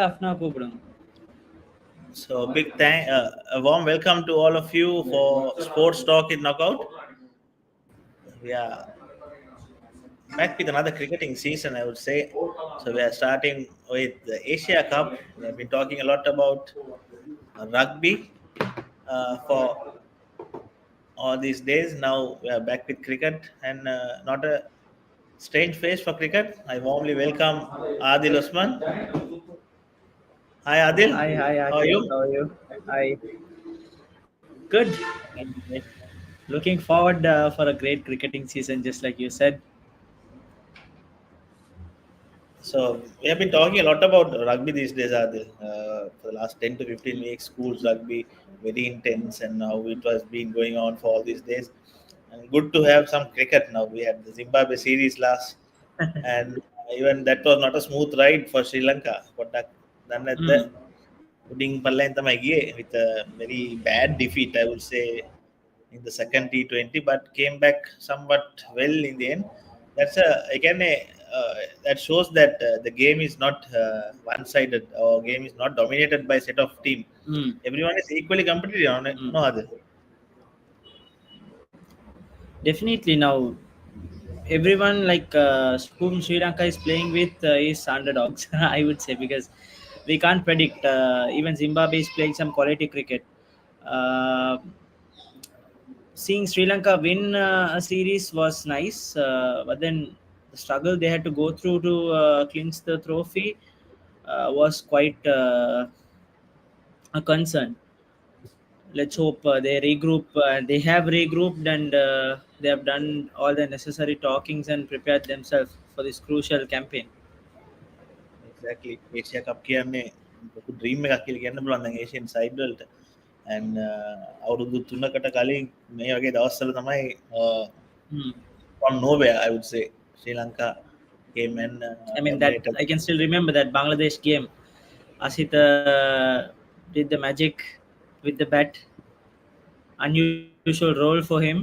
afna கூப்பிடுங்க. So a warm welcome to all of you for Sports Talk in Knockout. We are back with another cricketing season, I would say. So we are starting with the Asia Cup. We have been talking a lot about rugby for all these days. Now we are back with cricket, and not a strange face for cricket. I warmly welcome Aadil Osman. Hi Adil, Hi, how are Akil. you? How are you? Hi. Good. Looking forward for a great cricketing season, just like you said. So we have been talking a lot about rugby these days, Adil. For the last 10 to 15 weeks, schools rugby very intense, and now it was been going on for all these days. And good to have some cricket now. We had the Zimbabwe series last, and even that was not a smooth ride for Sri Lanka. But then at the Mm. putting with a very bad defeat, I would say, in the second T20, but came back somewhat well in the end. That's again that shows that the game is not one-sided, or game is not dominated by a set of team. Mm. Everyone is equally competitive on it. No Mm. other. Definitely now, everyone like whom Sri Lanka is playing with is underdogs. I would say because we can't predict. Even Zimbabwe is playing some quality cricket. Uh, Seeing Sri Lanka win a series was nice, but then the struggle they had to go through to clinch the trophy was quite a concern. Let's hope they regroup. They have regrouped and they have done all the necessary talkings and prepared themselves for this crucial campaign. Exactly. Asia Cup කියන්නේ ලොකු dream එකක් කියලා කියන්න පුළුවන් දැන් Asian side වලට. And අවුරුදු 3කට කලින් මේ වගේ දවස්වල තමයි Hmm. from nowhere, I would say, Sri Lanka came and I mean that dominated. I can still remember that Bangladesh game. Asit did the magic with the bat. Unusual role for him.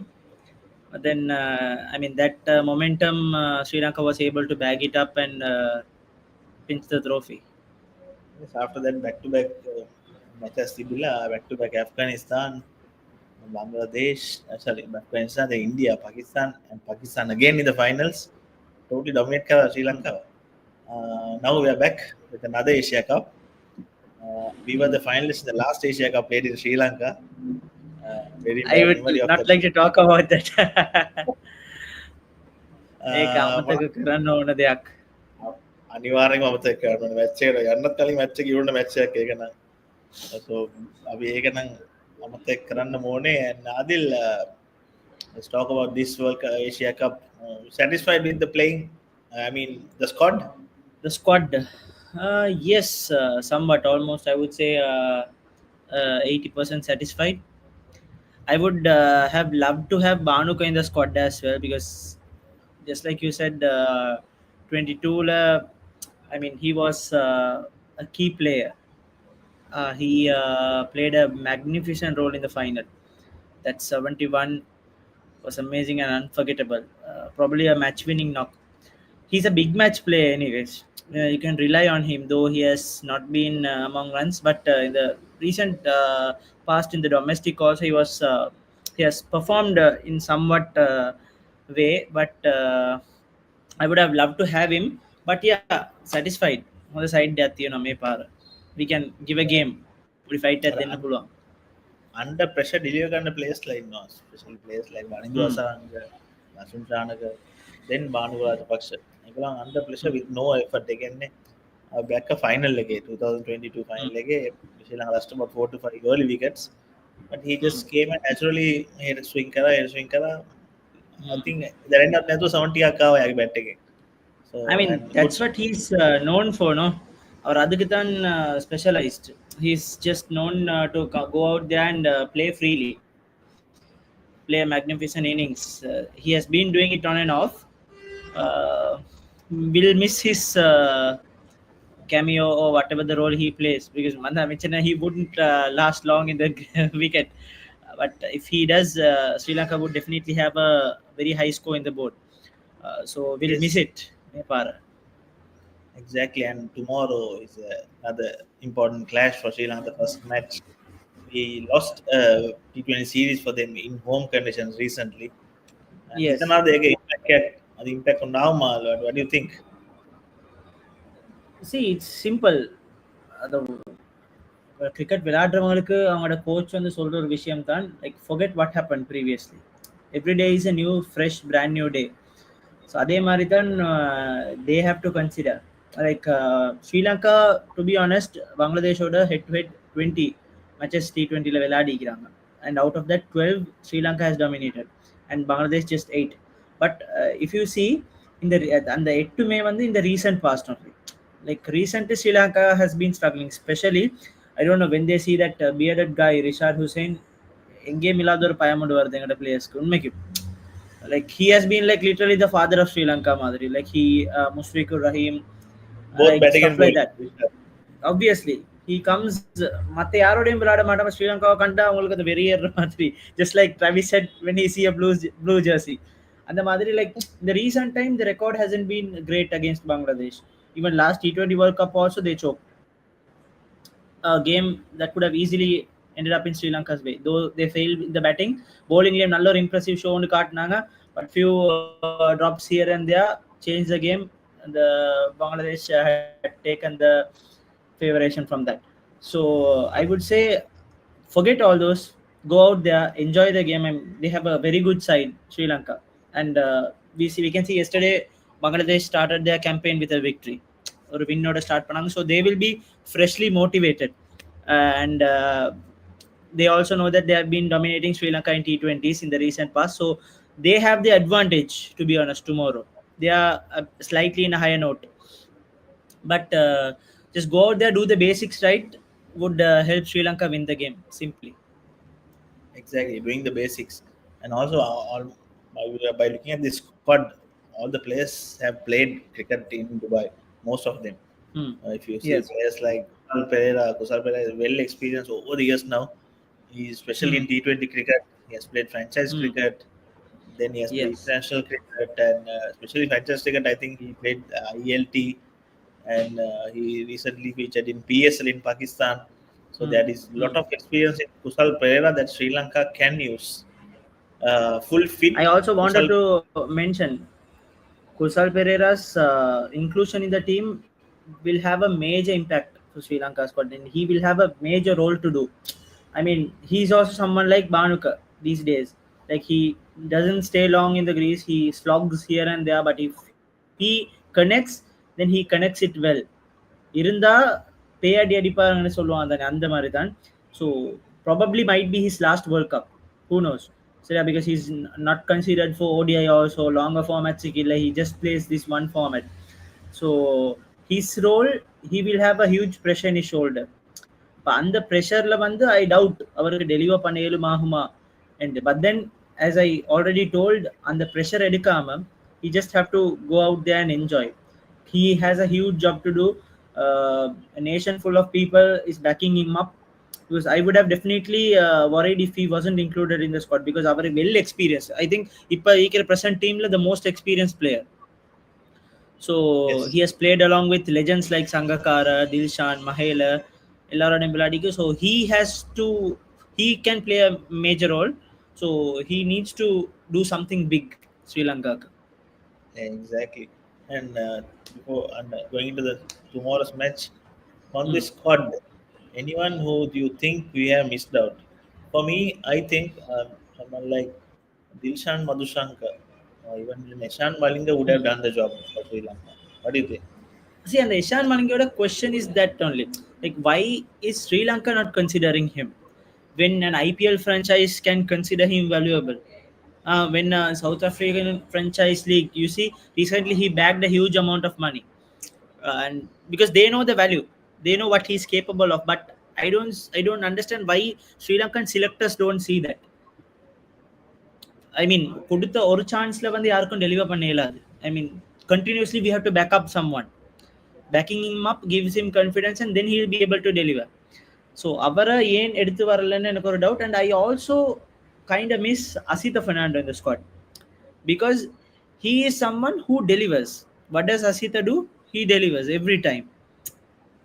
But then, I mean, that momentum, Sri Lanka was able to bag it up and pinch the trophy. Yes, after that, back-to-back matches Sibila, back-to-back Afghanistan, Bangladesh, sorry, Afghanistan, the India, Pakistan, and Pakistan again in the finals. Totally dominate Sri Hmm. Lanka. Now we are back with another Asia Cup. We were the finalists in the last Asia Cup played in Sri Lanka. Very I bad would memory of not that. like to talk about that. ඒක Uh, අමතක කරන්න ඕන දෙයක්. අනිවාර්යෙන්ම අමතක කරන්න ඕනේ match එකට යන්නත් කලින් මැච් එක ඉවරන මැච් එකක් ඒක නම් so අපි ඒක නම් අමතක කරන්න ඕනේ and Adil, let's talk about this Asia Cup. Satisfied with the playing, I mean the squad? The squad, yes, somewhat, almost. I would say 80% satisfied. I would have loved to have Banuka in the squad as well because, just like you said, 22. I mean, he was a key player. He played a magnificent role in the final. That 71 was amazing and unforgettable. Probably a match-winning knock. He's a big match player, anyways. You can rely on him, though he has not been among runs. But in the recent past, in the domestic, also he has performed in somewhat way. But I would have loved to have him. But yeah, satisfied on the side that may par. We can give a game. We fight at the end. Under pressure deliver කරන players like no, especially players like Vanindu Hmm. Asaranga, Nasun Chanaka, then Banu Rajapaksa. ඒගොල්ලන් under pressure with no effort. ඒ කියන්නේ back a final එකේ 2022 Hmm. final එකේ Sri Lanka lost about 4 to 5 early wickets, but he just Hmm. came and naturally head swing කරා. I Hmm. think that end up නැතුව 70 එකක් ආවා යාගේ bat එකෙන්. So I mean, and good. that's what he's known for, no? Or Adhikitan specialized. He's just known to go out there and play freely, play a magnificent innings. He has been doing it on and off. We'll miss his cameo or whatever the role he plays because Manda Michana, he wouldn't last long in the wicket. But if he does, Sri Lanka would definitely have a very high score in the board. So we'll miss Yes. it. Nepal. Exactly, and tomorrow is another important clash for Sri Lanka. The first match, we lost T20 series for them in home conditions recently, and it's Yes. another again impact. The impact on now, what do you think? See, it's simple. The cricket விளையாடுறவங்களுக்கு அவங்களோட coach வந்து சொல்ற ஒரு விஷயம் தான் like forget what happened previously. Every day is a new fresh brand new day. So அதே மாதிரி தான் they have to consider like Sri Lanka to be honest பங்களாதேஷோட head to head 20 matches T20ல விளையாடிக்கிறாங்க and out of that 12 Sri Lanka has dominated and Bangladesh just 8 but if you see in the அந்த 8 மே வந்து in the recent past only like recently Sri Lanka has been struggling especially I don't know when they see that bearded guy Rishad Hussain எங்கேயும் இல்லாத ஒரு பயமுண்டு வருது எங்களோட பிளேயர்ஸ்க்கு உண்மைக்கு like he has been like literally the father of Sri Lanka Madri. Like he Mushfiqur Rahim, Both like batting stuff and like bowling. that. Obviously, he comes மத்த யாரோடையும் விளையாட மாட்டாம ஸ்ரீலங்காவை கண்டா அவங்களுக்கு அது வெறியேற மாதிரி just like Travis said when he see a blue jersey அந்த மாதிரி like in the recent time the record hasn't been great against Bangladesh even last T20 World Cup also they choked a game that could have easily ended up in Sri Lanka's way. Though they failed in the batting, bowling lane நல்ல ஒரு impressive show ஒன்று காட்டினாங்க. But few drops here and there changed the game. And the Bangladesh had taken the favoration from that. So I would say forget all those. Go out there, enjoy the game. And they have a very good side, Sri Lanka. And we can see yesterday Bangladesh started their campaign with a victory. ஒரு வின்னோட start பண்ணாங்க so they will be freshly motivated and they also know that they have been dominating Sri Lanka in T20s in the recent past so they have the advantage to be honest tomorrow they are slightly in a higher note but just go out there do the basics right would help Sri Lanka win the game simply. Exactly, doing the basics, and also by looking at this squad, all the players have played cricket in Dubai. Most of them. If you see Yes. players like Kusal Pereira is well experienced over the years now. He especially in Hmm. T20 cricket, he has played franchise Hmm. cricket. Then he has played Yes. international cricket, and especially franchise cricket. I think he played ELT, and he recently featured in PSL in Pakistan. So Hmm. there is a lot Hmm. of experience in Kusal Pereira that Sri Lanka can use. Full I fit also wanted Kusal. to mention Kusal Pereira's inclusion in the team will have a major impact to Sri Lanka squad, and he will have a major role to do. I mean, he's also someone like Banuka these days. Like he doesn't stay long in the crease; he slogs here and there. But if he connects, then he connects it well. இருந்தா பேயடி அடிப்பாங்கன்னு சொல்லுவாங்க தானே அந்த மாதிரி தான் so probably might be his last World Cup. Who knows? So yeah, because he's not considered for ODI also longer formats. He just plays this one format. So his role, he will have a huge pressure in his shoulder. இப்போ அந்த ப்ரெஷரில் வந்து I doubt அவருக்கு deliver பண்ண இயலுமாகுமா and but then as I already told அந்த pressure எடுக்காம he just have to go out there and enjoy. He has a huge job to do. A nation full of people is backing him up because I would have definitely worried if he wasn't included in the squad because our well experienced I think இப்போ இருக்கிற present teamல the most experienced player. So Yes, he has played along with legends like Sangakkara, Dilshan, Mahela, எல்லாரோடையும் விளையாடிக்கு. So he can play a major role. So he needs to do something big, Sri Lanka. exactly. And before going into the tomorrow's match, on Hmm. this squad, anyone who do you think we have missed out? For me, I think someone like Dilshan Madhushankar, even Nishan Malinga would have Hmm. done the job for Sri Lanka. What do you think? See, and the Ishan Malingoda question is that only. Like, why is Sri Lanka not considering him? When an IPL franchise can consider him valuable. When South African franchise league, you see, recently he bagged a huge amount of money. And because they know the value, they know what he's capable of. But I don't understand why Sri Lankan selectors don't see that. I mean, கொடுத்த ஒரு சான்ஸ்ல வந்து யாருக்கும் deliver பண்ண இயலாது. I mean, continuously we have to back up someone. Backing him up gives him confidence and then he'll be able to deliver. So அவரை ஏன் எடுத்து வரலன்னு எனக்கு ஒரு doubt and I also kind of miss Asita Fernando in the squad because he is someone who delivers. What does Asita do? he delivers every time.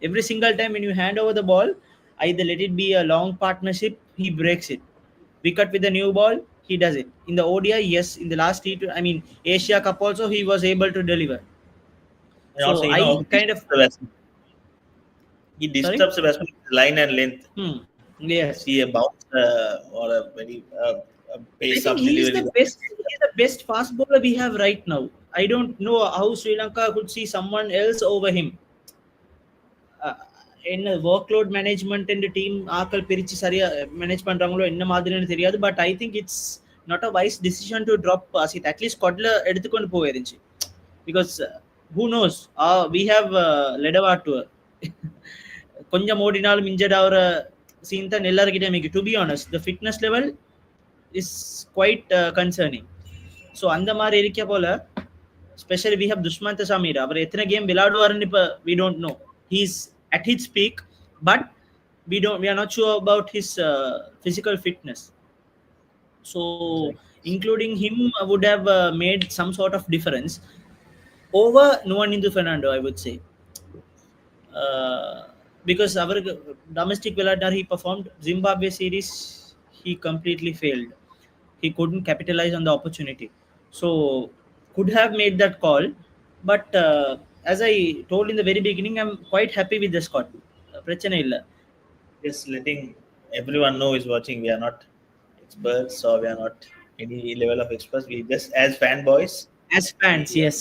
Every single time when you hand over the ball, either let it be a long partnership, he breaks it. Wicket with the new ball, he does it. In the ODI, yes. In the last T2, I mean Asia Cup also, he was able to deliver. And also, So you know, I he kind of disturbs the batsman. He sorry. disturbs the batsman with line and length. Yes, See a bounce or a very I pace think up he's delivery. the best. He's the best fast bowler we have right now. I don't know how Sri Lanka could see someone else over him. Uh, என்ன workload management இந்த team ஆக்கள் பிரிச்சு சரியா manage பண்றாங்களோ என்ன மாதிரின்னு தெரியாது but I think it's not a wise decision to drop Asith at least ஸ்குவாட்ல எடுத்துக்கொண்டு போயிருந்துச்சு because who knows we have லெடவா டு கொஞ்சம் ஓடினாலும் இன்ஜர்ட் ஆகிற சீன் தான் எல்லாருக்கிட்டே மிக்கு to be honest the fitness level is quite concerning so அந்த மாதிரி இருக்க போல especially we have Dushmantha Chameera அவர் எத்தனை கேம் விளையாடுவாருன்னு இப்போ we don't know he's at his peak but we are not sure about his physical fitness. So Exactly. including him would have made some sort of difference over Nuwan Indu Fernando, I would say. uh, because our domestic Villadar he performed Zimbabwe series, he completely failed. He couldn't capitalize on the opportunity. So could have made that call, but as I told in the very beginning, I'm quite happy with the squad. பிரச்சனை இல்ல. Just letting everyone know is watching. We are not experts or we are not any level of experts. We just as fanboys, As fans, we yes,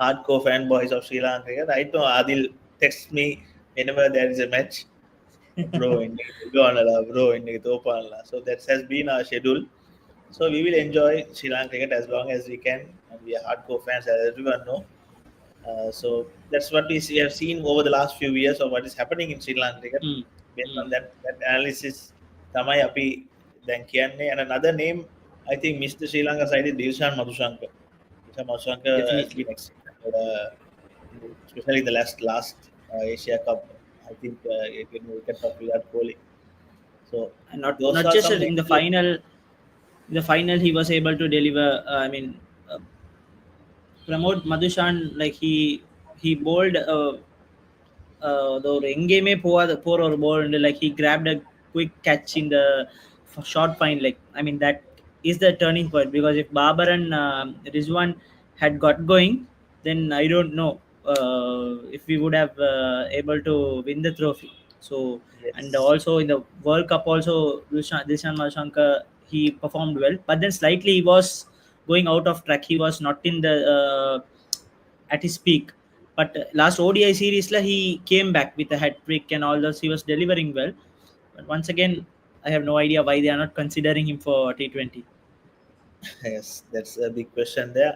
hardcore fanboys of Sri Lanka cricket. I know Adil texts me whenever there is a match. Bro, இன்னைக்கு தோப்பானடா, bro, இன்னைக்கு தோப்பானடா. So that has been our schedule. So we will enjoy Sri Lanka cricket as long as we can, and we are hardcore fans, as everyone know. So that's what we have seen over the last few years of what is happening in Sri Lanka cricket. mm, Based on mm, that analysis, Tamai Api, then Kianne, and another name I think Mr. Sri Lanka side is Dilshan Madhushankar. Dilshan Madhushankar has definitely. been excellent, especially the last Asia Cup. I think it can wicket of Virat Kohli. So And not those are just some in the excellent. final. In the final, he was able to deliver. I mean, Pramod Madhushan, like he bowled the ஒரு எங்கேயுமே போற ஒரு ball and like he grabbed a quick catch in the short fine leg. I mean that is the turning point because if Babar and Rizwan had got going, then I don't know if we would have able to win the trophy. So and Yes. also in the World Cup also Dishan Malshankar he performed well, but then slightly he was going out of track. He was not in the at his peak. But last ODI series, he came back with a hat trick and all those. He was delivering well. But once again, I have no idea why they are not considering him for T20. Yes, that's a big question there.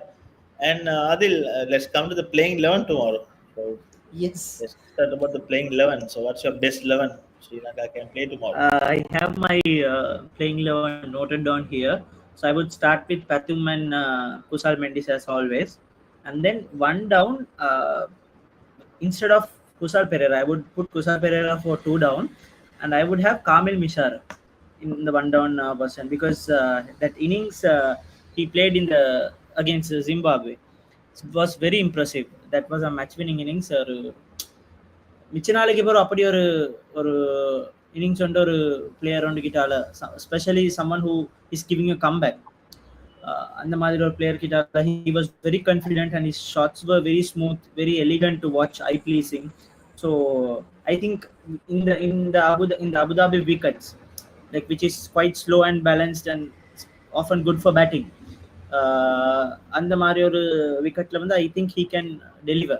And Adil, let's come to the playing 11 tomorrow. So Yes. let's start about the playing 11. So what's your best 11 Sri Lanka can play tomorrow? I have my playing 11 noted down here. So I would start with Pathum and Kusal Mendis as always. And then one down, instead of Kusal Pereira, I would put Kusal Pereira for two down, and I would have Kamil Mishara in the one down person because that innings he played in the against Zimbabwe was very impressive. That was a match-winning innings. மிச்ச நாளைக்கு பிறகு அப்படி ஒரு ஒரு innings வந்து ஒரு player வந்து கிட்டால specially someone who is giving a comeback அந்த மாதிரி ஒரு பிளேயர் கிட்ட he was very confident and his shots were very smooth, very elegant to watch, eye pleasing. So I think in the Abu Dhabi wickets, like which is quite slow and balanced and often good for batting, அந்த மாதிரி ஒரு விக்கெட்ல வந்து I think he can deliver.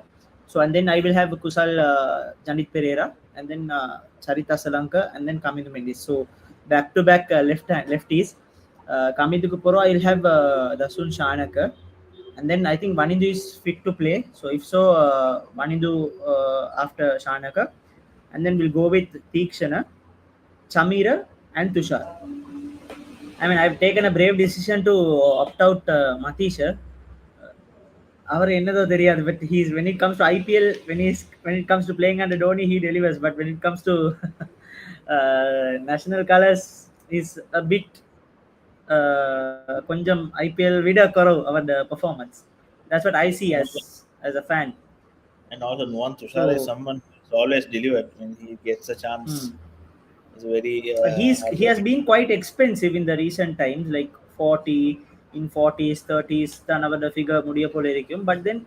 So and then I will have Kusal Janit Pereira and then Charita Salanka and then Kamindu Mendis. So back to back lefties. Kamindu Kupuro I will have Dasun Shanaka and then I think Vanindu is fit to play. So if so, Vanindu after Shanaka and then we'll go with Teekshana, Chamira and Tushar. I mean, I've taken a brave decision to opt out Matisha. அவர் என்னதோ தெரியாது but he's when it comes to IPL, when it comes to playing under Dhoni he delivers, but when it comes to national colors is a bit கொஞ்சம் IPL விட குறவு அவர் the performance. That's what I see as a fan. And also, Nuwan Tushar is So someone who's always delivered when he gets a chance. hmm. He's very He has hardworking. been quite expensive in the recent times, like 40 in 40s 30s தான் அவரோட figure முடிய போல இருக்கும். But then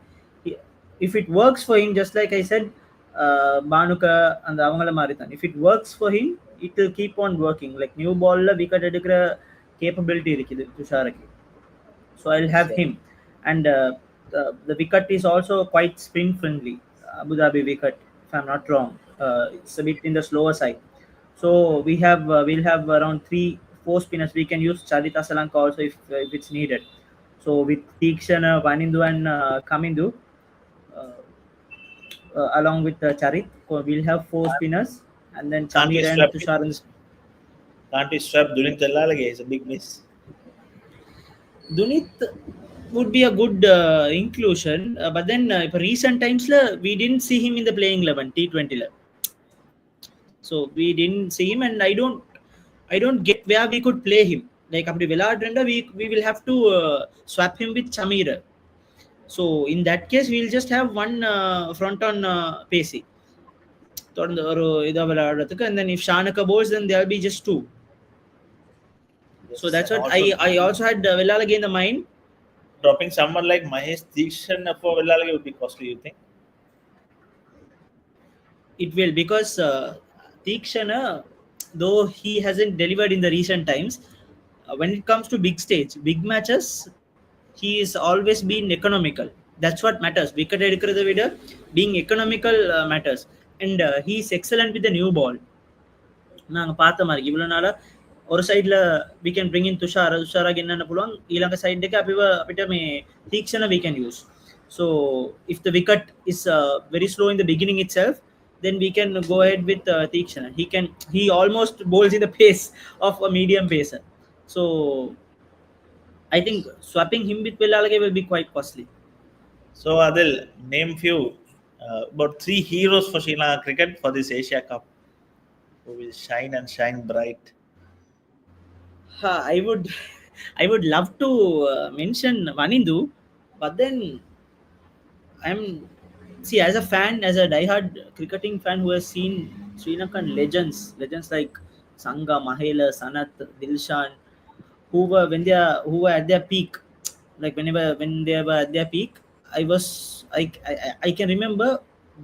he- if it works for him, just like I said, பானுக்கா அந்த அவங்கள மாதிரி தான், if it works for him, it will keep on working. Like new ball ல விக்கெட் எடுக்கிற capability இருக்குது துஷாருக்கு. So I'll Yes, have sir. him. And the wicket is also quite spin friendly. Abu Dhabi wicket, if I'm not wrong. It's a bit in the slower side. So we'll have around four spinners. We can use Charita Salanka also if it's needed. So with Tikshana, Vanindu, and Kamindu, uh, along with Charit, we'll have four spinners, and then Can't we Chamir and strap Tushar in the. can't we strap during Tellalage? It's a big miss. Dunit would be a good inclusion, but then for recent times we didn't see him in the playing 11 T20 la. So we didn't see him, and I don't get where we could play him. Like அப்படி விளையாடுறேன்டா we will have to swap him with Chamir. So in that case we'll just have one front on Pacey தொடர்ந்து ஒரு இதா விளையாடுறதுக்கு, and then if Shanaka bowls then there'll be just two. So Yes, that's and what also I also had Villalaga in the mind. dropping someone like Mahesh Deekshan for Tellalage would be costly. You think? It will, because Tikshana, though he hasn't delivered in the recent times, when it comes to big stage, big matches, he is always been economical. That's what matters. Wicket எடுக்கிறத விட being economical matters. And he is excellent with the new ball. நாங்கள் பார்த்த மாதிரி இவ்வளோ நாளாக ஒரு சைடில் we can bring in துஷாராக என்னென்ன போடுவாங்க ඊළඟ side එක අපිට මේ තීක්ෂණ we can use. So if the wicket is very slow in the beginning itself, then we can go ahead with Tikshana. He almost bowls in the pace of a medium pacer. So I think swapping him with Villalage will be quite costly. So Adil, name few about three heroes for Sri Lanka cricket for this Asia Cup who will shine and shine bright. I would I would love to mention Vanindu, but then I'm see, as a fan, as a diehard cricketing fan who has seen Sri Lankan legends like Sangha, Mahela, Sanath, Dilshan, who were at their peak, like when they were at their peak, I can remember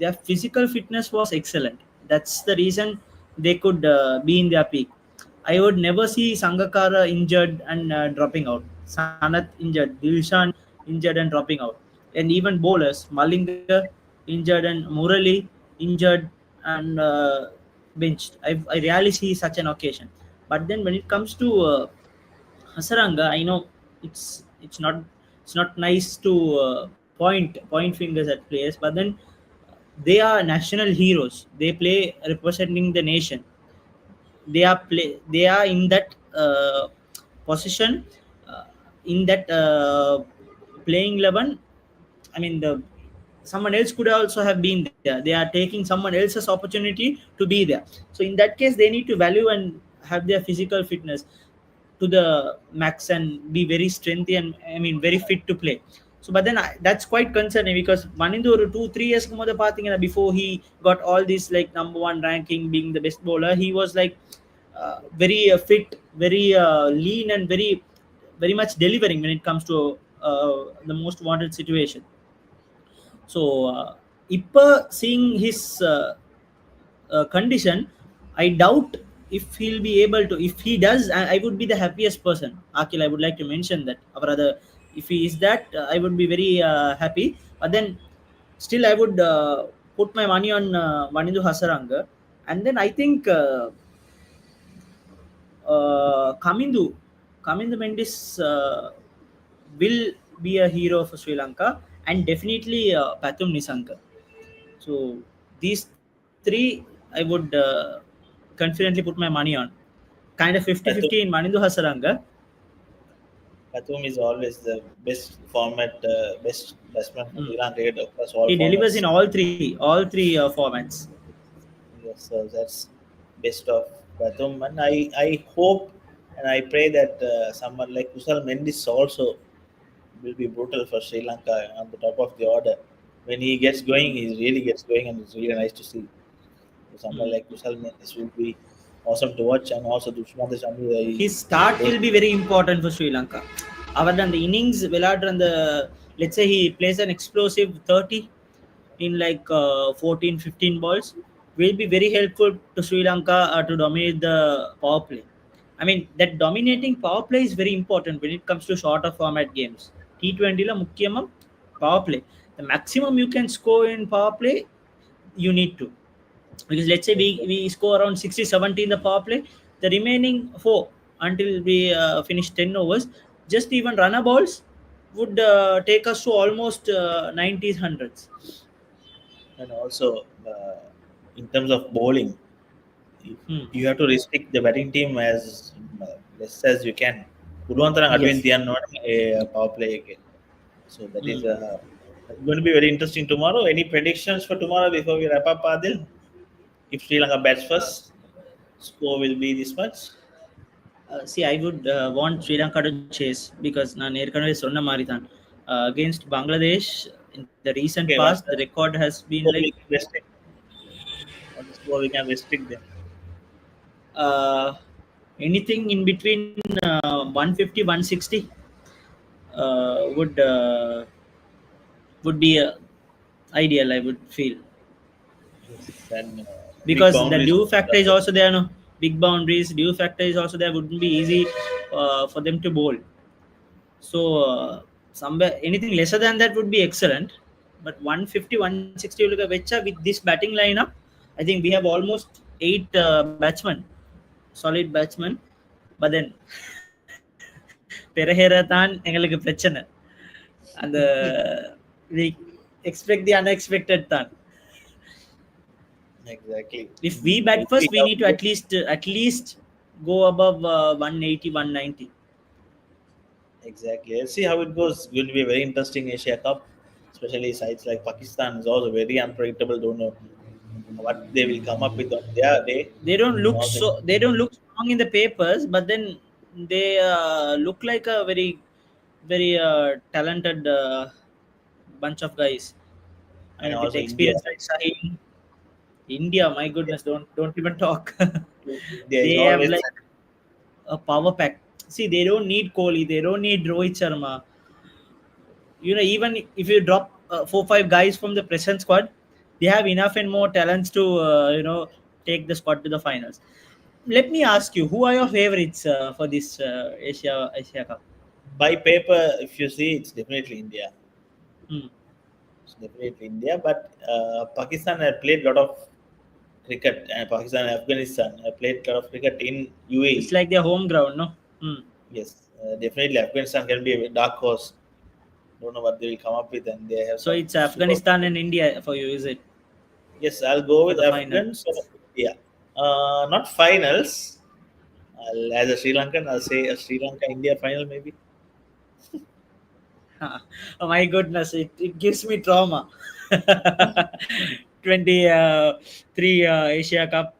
their physical fitness was excellent. That's the reason they could be in their peak. I would never see Sangakara injured and dropping out, Sanath injured, Dilshan injured and dropping out, and even bowlers Malinga injured and Murali injured and benched. I rarely see such an occasion. But then when it comes to Hasaranga, I know it's not nice to point fingers at players, but then they are national heroes. They play representing the nation. They are in that position, uh, in that playing 11. I mean, the someone else could also have been there. They are taking someone else's opportunity to be there. So in that case they need to value and have their physical fitness to the max and be very strengthy and I mean very fit to play. So but then that's quite concerning because Manindu ஒரு 2-3 years போது பாத்தீங்கன்னா before he got all this like number one ranking being the best bowler, he was like very fit, very lean and very much delivering when it comes to the most wanted situation. So இப்ப seeing his condition, I doubt if he'll be able to. If he does, I would be the happiest person. Akil, I would like to mention that. Or rather, if he is that, I would be very happy. But then, still, I would put my money on Vanindu Hasaranga. And then I think Kamindu Mendis will be a hero for Sri Lanka, and definitely Pathum Nisanka. So these three I would confidently put my money on. Kind of 50-50 Batum, in Manindu Hasaranga. Batum is always the best format, best batsman for Mm. Sri Lanka cricket across all He delivers formats. in all three formats. Yes, so that's best of Batum, and I hope and I pray that someone like Kusal Mendis also will be brutal for Sri Lanka on the top of the order. when he gets going, he really gets going, and it's really nice to see. Someone Hmm. like Kushal Mendes will be awesome to watch, and also Dushman Shambi. His start will be very important for Sri Lanka. Other than the innings, Villader and the, let's say he plays an explosive 30 in like 14, 15 balls, will be very helpful to Sri Lanka to dominate the power play. I mean, that dominating power play is very important when it comes to shorter format games. T20 la mukkiyama power play. The maximum you can score in power play, you need to, because let's say we score around 60 70 in the power play, the remaining four until we finish 10 overs, just even runner balls would take us to almost 90s hundreds. And also in terms of bowling, you Hmm. you have to restrict the batting team as less as you can. Purwantarang Adwin Yes. they are not a power play again. So that is Hmm. going to be very interesting tomorrow. Any predictions for tomorrow before we wrap up, Adil? If Sri Lanka bats first, score will be this much. See, I would want Sri Lanka to chase because நான் ஏற்கனவே சொன்ன மாதிரி தான் against Bangladesh in the recent Okay, past what's the the record has been score like we can restrict? What's the score we can restrict them? uh, anything in between 150 160 would be ideal, I would feel, Yes, and big because the boundaries. due factor is also there, no, big boundaries, due factor is also there, wouldn't be easy for them to bowl. So somewhere anything lesser than that would be excellent, but 150 160 will get better with this batting lineup. I think we have almost eight batsmen, solid batsmen, but then பெரஹேர தான் எங்களுக்கு பிரச்சனை. அந்த we expect the unexpected தான். Exactly. If we We'll bat first, see we how need it to goes. at least go above 180 190. Exactly. Let's see how it goes. Going to be a very interesting Asia Cup, especially sides like Pakistan is also very unpredictable. Don't know what they will come up with on their day, and also They don't look strong in the papers, but then they look like a very talented bunch of guys. I and mean, with also India. experience like Sahil. India, my goodness, don't even talk. India is They have always like a power pack. See, they don't need Kohli, they don't need Rohit Sharma. You know, even if you drop 4 5 guys from the present squad, they have enough and more talents to take the squad to the finals. Let me ask you, who are your favorites for this Asia Cup? by paper. If you see, it's definitely India. Hmm. It's definitely India, but Pakistan have played a lot of cricket, and Pakistan and Afghanistan have played a lot of cricket in It's UAE. like their home ground, no? Hmm. Yes, definitely Afghanistan can be a dark horse. Don't know what they will come up with, and they have So some it's super. Afghanistan and India for you, is it, Yes, I'll go for with the Afghans or finals? India. Not finals. As a Sri Lankan, I'll say a Sri Lanka India final maybe. Oh my goodness, it gives me trauma. 23 Asia Cup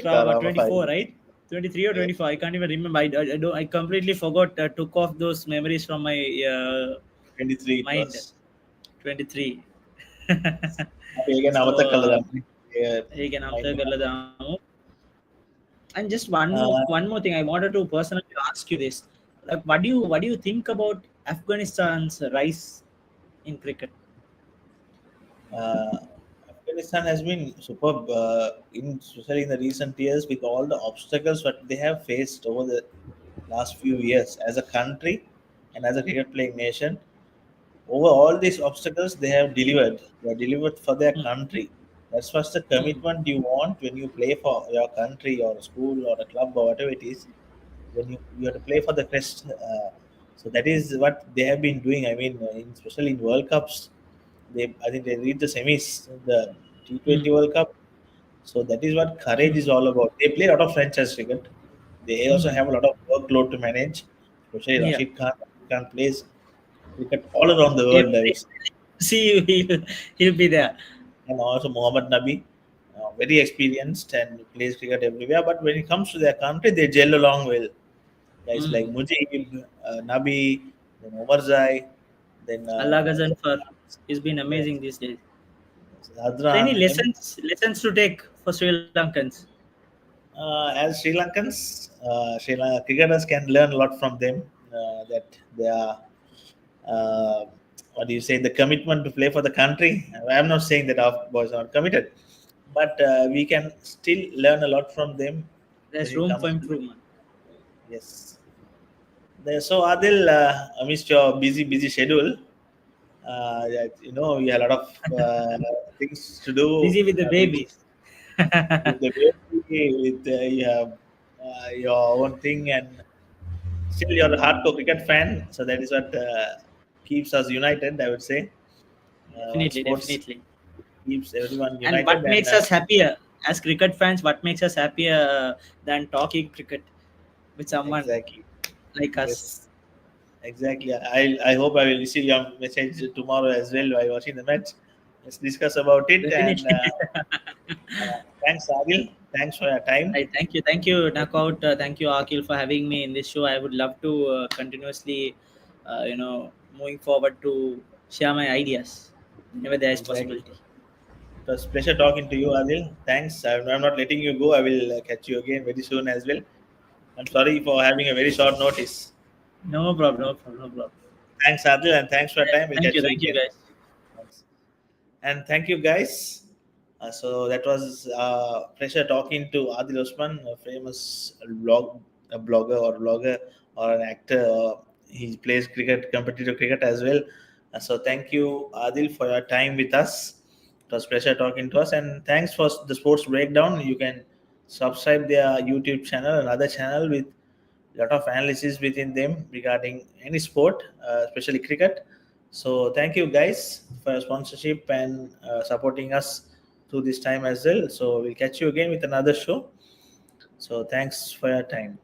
trauma, Ketarama 24, final. right? 23 or Yeah, 24, I can't even remember. I don't, I completely forgot, took off those memories from my 23 it mind. was. 23. Again, So Avatakaladan. Yeah, ಹೇಗೆ mind. ನಾಮಕರಣದ ನಾವು. And just Uh, one more thing, I wanted to personally ask you this, like what do you think about Afghanistan's rise in cricket? uh, Afghanistan has been superb especially in the recent years with all the obstacles that they have faced over the last few years as a country and as a cricket playing nation. Over all these obstacles, they have delivered. They have delivered for their Hmm. country. That's what's the Hmm. commitment you want when you play for your country or a school or a club or whatever it is. When you have to play for the crest. So that is what they have been doing. I mean, especially in World Cups, I think they reached the semis in the T20 Hmm. World Cup. So that is what courage Hmm. is all about. They play a lot of franchise cricket. They also Hmm. have a lot of workload to manage. Especially Yeah. Rashid Khan. Rashid Khan plays cricket all around the world, I Every would say. see you, he'll be there. And also Mohammad Nabi, very experienced and plays cricket everywhere. But when it comes to their country, they gel along well. Guys like Hmm. Mujib, Nabi, then Omar Zai, then Allah Gazanfar. He's been Yes. amazing these days. So any Adnan, lessons to take for Sri Lankans? as Sri Lankans, Sri Lanka cricketers can learn a lot from them. That they are, uh, what do you say, the commitment to play for the country. I'm not saying that our boys are not committed, but we can still learn a lot from them when There's it room comes for to, improvement. yes. So Adil, amidst your busy schedule, that, you have a lot of things to do Busy with the babies. with the baby, with you have your own thing, and still you're a hardcore cricket fan. So that is what keeps us united, I would say. One Definitely, sports definitely. keeps everyone And united, what and makes us happier as cricket fans? What makes us happier than talking cricket with someone exactly, like us? yes, exactly. I hope I will receive your message tomorrow as well while watching the match. Let's discuss about it, and Definitely. thanks, Adil. Thanks for your time. Thank you, Knockout. Thank you, Akil, for having me in this show. I would love to continuously, moving forward to share my ideas whenever there is Exactly. possibility. It was pleasure talking to you, Adil. Thanks. I'm not letting you go. I will catch you again very soon as well. I'm sorry for having a very short notice. No problem, no problem, no problem. Thanks, Adil, and thanks for your time. We'll catch you Thank you, again. guys. Thanks. And thank you, guys. So that was pleasure talking to Adil Osman, a famous a blogger or vlogger or an actor. He plays cricket, competitive cricket as well. So thank you, Adil, for your time with us. It was pleasure talking to us, and thanks for the sports breakdown. You can subscribe their YouTube channel, another channel with lot of analysis within them regarding any sport, especially cricket. So thank you guys for your sponsorship and supporting us through this time as well. So we'll catch you again with another show. So thanks for your time.